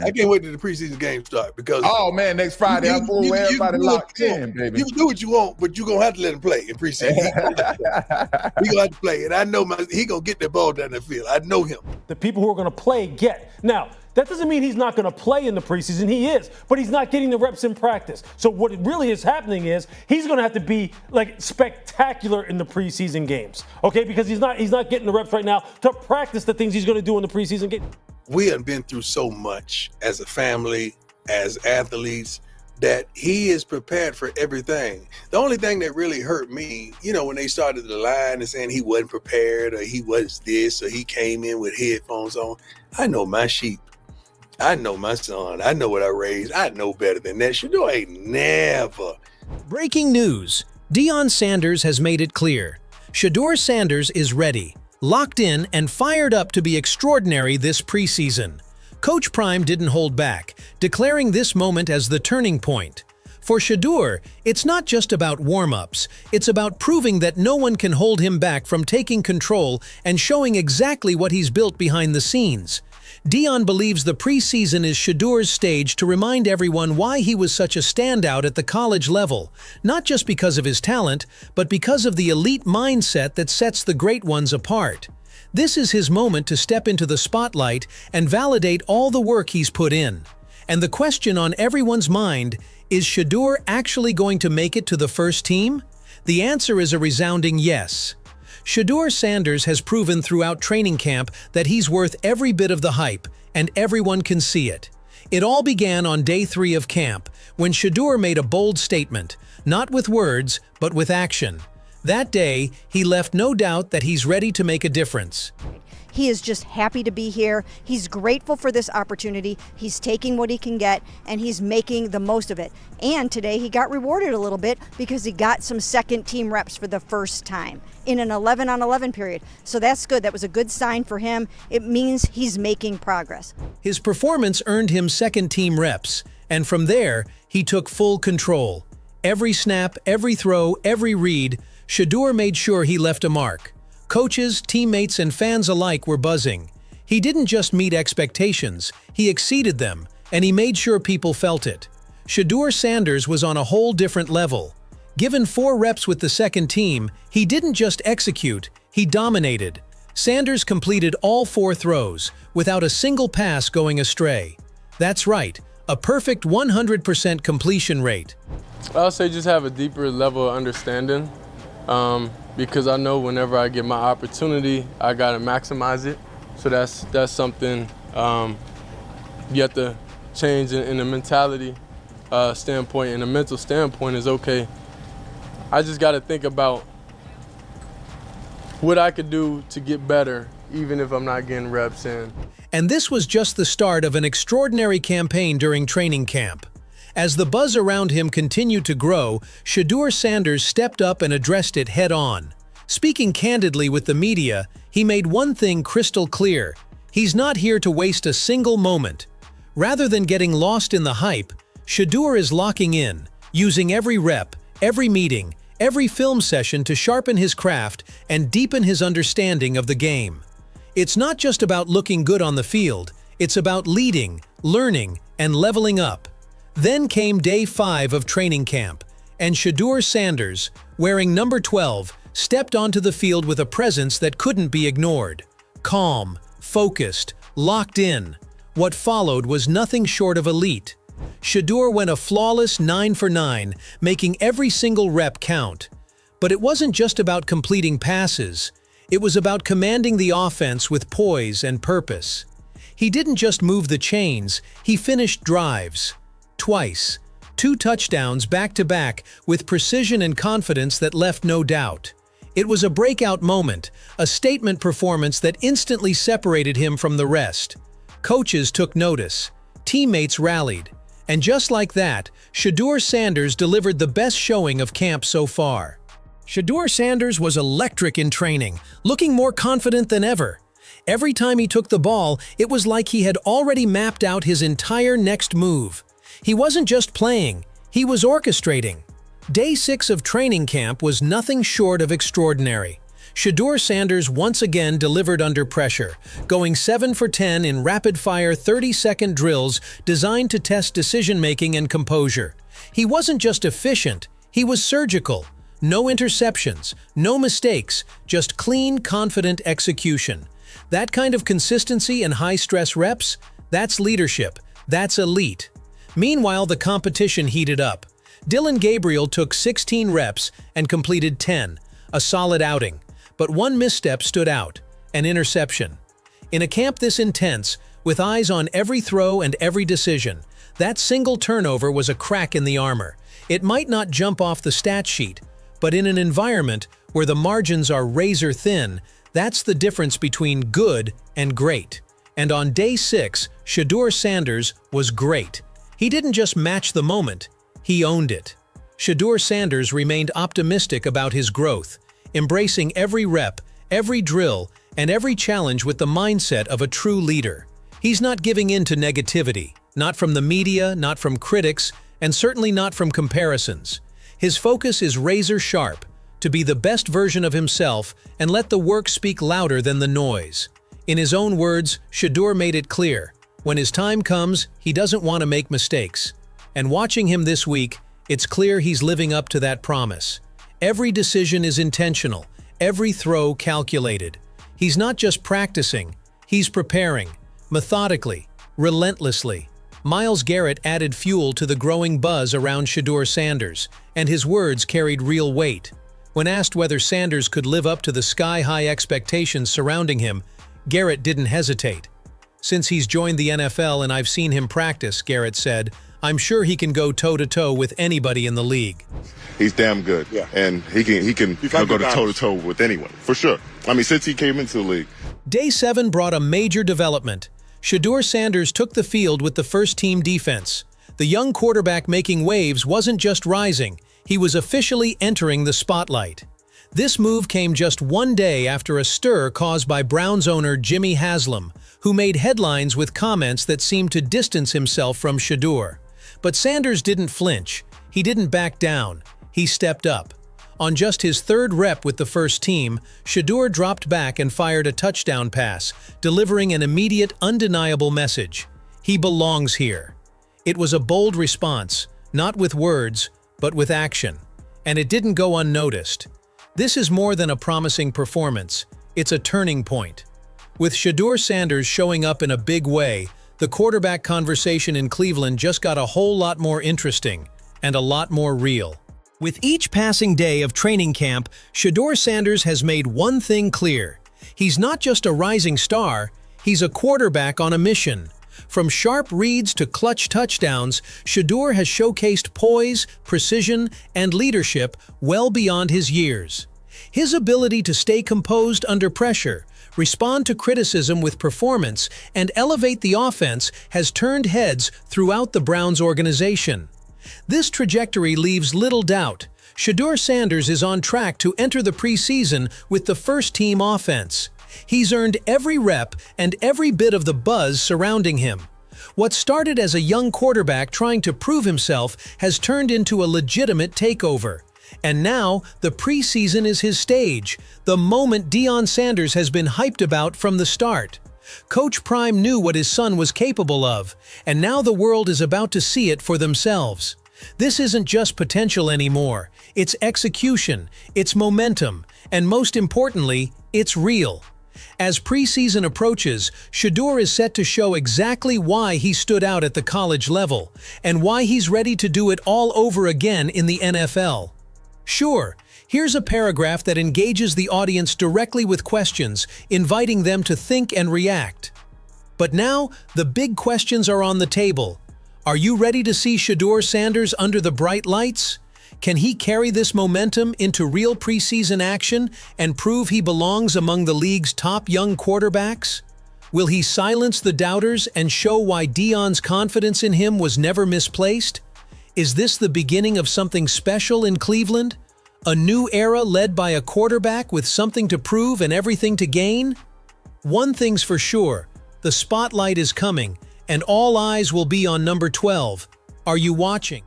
I can't wait till the preseason game start because oh man, next Friday I'm full everybody locked in, baby. You can do what you want, but you're gonna have to let him play in preseason. He gonna have to play, and I know he gonna get that ball down the field. I know him. The people who are gonna play get. Now, that doesn't mean he's not going to play in the preseason. He is, but he's not getting the reps in practice. So what really is happening is he's going to have to be like spectacular in the preseason games, okay? Because he's not getting the reps right now to practice the things he's going to do in the preseason game. We have been through so much as a family, as athletes, that he is prepared for everything. The only thing that really hurt me, when they started the line and saying he wasn't prepared or he was this or he came in with headphones on. I know my sheep. I know my son. I know what I raised. I know better than that. Shadur ain't never. Breaking news. Deion Sanders has made it clear. Shadur Sanders is ready, locked in, and fired up to be extraordinary this preseason. Coach Prime didn't hold back, declaring this moment as the turning point. For Shadur, it's not just about warm-ups. It's about proving that no one can hold him back from taking control and showing exactly what he's built behind the scenes. Deion believes the preseason is Shadur's stage to remind everyone why he was such a standout at the college level, not just because of his talent, but because of the elite mindset that sets the great ones apart. This is his moment to step into the spotlight and validate all the work he's put in. And the question on everyone's mind, is Shadur actually going to make it to the first team? The answer is a resounding yes. Shadur Sanders has proven throughout training camp that he's worth every bit of the hype, and everyone can see it. It all began on day 3 of camp, when Shadur made a bold statement, not with words, but with action. That day, he left no doubt that he's ready to make a difference. He is just happy to be here. He's grateful for this opportunity. He's taking what he can get, and he's making the most of it. And today he got rewarded a little bit because he got some second team reps for the first time in an 11-on-11 period. So that's good. That was a good sign for him. It means he's making progress. His performance earned him second team reps, and from there, he took full control. Every snap, every throw, every read, Shadur made sure he left a mark. Coaches, teammates, and fans alike were buzzing. He didn't just meet expectations, he exceeded them, and he made sure people felt it. Shadur Sanders was on a whole different level. Given 4 reps with the second team, he didn't just execute, he dominated. Sanders completed all 4 throws, without a single pass going astray. That's right, a perfect 100% completion rate. I'll say just have a deeper level of understanding. Because I know whenever I get my opportunity, I gotta maximize it. So that's something you have to change in the mentality standpoint and the mental standpoint is okay. I just gotta think about what I could do to get better, even if I'm not getting reps in. And this was just the start of an extraordinary campaign during training camp. As the buzz around him continued to grow, Shadur Sanders stepped up and addressed it head-on. Speaking candidly with the media, he made one thing crystal clear. He's not here to waste a single moment. Rather than getting lost in the hype, Shadur is locking in, using every rep, every meeting, every film session to sharpen his craft and deepen his understanding of the game. It's not just about looking good on the field, it's about leading, learning, and leveling up. Then came day 5 of training camp, and Shadur Sanders, wearing number 12, stepped onto the field with a presence that couldn't be ignored. Calm, focused, locked in. What followed was nothing short of elite. Shadur went a flawless 9 for 9, making every single rep count. But it wasn't just about completing passes. It was about commanding the offense with poise and purpose. He didn't just move the chains, he finished drives. Twice. 2 touchdowns back-to-back with precision and confidence that left no doubt. It was a breakout moment, a statement performance that instantly separated him from the rest. Coaches took notice. Teammates rallied. And just like that, Shadur Sanders delivered the best showing of camp so far. Shadur Sanders was electric in training, looking more confident than ever. Every time he took the ball, it was like he had already mapped out his entire next move. He wasn't just playing, he was orchestrating. Day 6 of training camp was nothing short of extraordinary. Shadur Sanders once again delivered under pressure, going 7 for 10 in rapid-fire 30-second drills designed to test decision-making and composure. He wasn't just efficient, he was surgical. No interceptions, no mistakes, just clean, confident execution. That kind of consistency and high-stress reps, that's leadership, that's elite. Meanwhile, the competition heated up. Dillon Gabriel took 16 reps and completed 10, a solid outing. But one misstep stood out, an interception. In a camp this intense, with eyes on every throw and every decision, that single turnover was a crack in the armor. It might not jump off the stat sheet, but in an environment where the margins are razor thin, that's the difference between good and great. And on day 6, Shadur Sanders was great. He didn't just match the moment, he owned it. Shadur Sanders remained optimistic about his growth, embracing every rep, every drill, and every challenge with the mindset of a true leader. He's not giving in to negativity, not from the media, not from critics, and certainly not from comparisons. His focus is razor sharp, to be the best version of himself and let the work speak louder than the noise. In his own words, Shadur made it clear, when his time comes, he doesn't want to make mistakes. And watching him this week, it's clear he's living up to that promise. Every decision is intentional, every throw calculated. He's not just practicing, he's preparing, methodically, relentlessly. Myles Garrett added fuel to the growing buzz around Shadur Sanders, and his words carried real weight. When asked whether Sanders could live up to the sky-high expectations surrounding him, Garrett didn't hesitate. "Since he's joined the NFL and I've seen him practice," Garrett said, "I'm sure he can go toe-to-toe with anybody in the league." He's damn good, and he can go toe-to-toe with anyone, for sure. I mean, since he came into the league. Day 7 brought a major development. Shadur Sanders took the field with the first-team defense. The young quarterback making waves wasn't just rising, he was officially entering the spotlight. This move came just one day after a stir caused by Browns owner Jimmy Haslam, who made headlines with comments that seemed to distance himself from Shadur. But Sanders didn't flinch, he didn't back down, he stepped up. On just his 3rd rep with the first team, Shadur dropped back and fired a touchdown pass, delivering an immediate, undeniable message. He belongs here. It was a bold response, not with words, but with action. And it didn't go unnoticed. This is more than a promising performance, it's a turning point. With Shadur Sanders showing up in a big way, the quarterback conversation in Cleveland just got a whole lot more interesting and a lot more real. With each passing day of training camp, Shadur Sanders has made one thing clear. He's not just a rising star, he's a quarterback on a mission. From sharp reads to clutch touchdowns, Shadur has showcased poise, precision, and leadership well beyond his years. His ability to stay composed under pressure, respond to criticism with performance, and elevate the offense has turned heads throughout the Browns organization. This trajectory leaves little doubt. Shadur Sanders is on track to enter the preseason with the first-team offense. He's earned every rep and every bit of the buzz surrounding him. What started as a young quarterback trying to prove himself has turned into a legitimate takeover. And now, the preseason is his stage, the moment Deion Sanders has been hyped about from the start. Coach Prime knew what his son was capable of, and now the world is about to see it for themselves. This isn't just potential anymore, it's execution, it's momentum, and most importantly, it's real. As preseason approaches, Shadur is set to show exactly why he stood out at the college level, and why he's ready to do it all over again in the NFL. Sure, here's a paragraph that engages the audience directly with questions, inviting them to think and react. But now, the big questions are on the table. Are you ready to see Shadur Sanders under the bright lights? Can he carry this momentum into real preseason action and prove he belongs among the league's top young quarterbacks? Will he silence the doubters and show why Deion's confidence in him was never misplaced? Is this the beginning of something special in Cleveland? A new era led by a quarterback with something to prove and everything to gain? One thing's for sure, the spotlight is coming, and all eyes will be on number 12. Are you watching?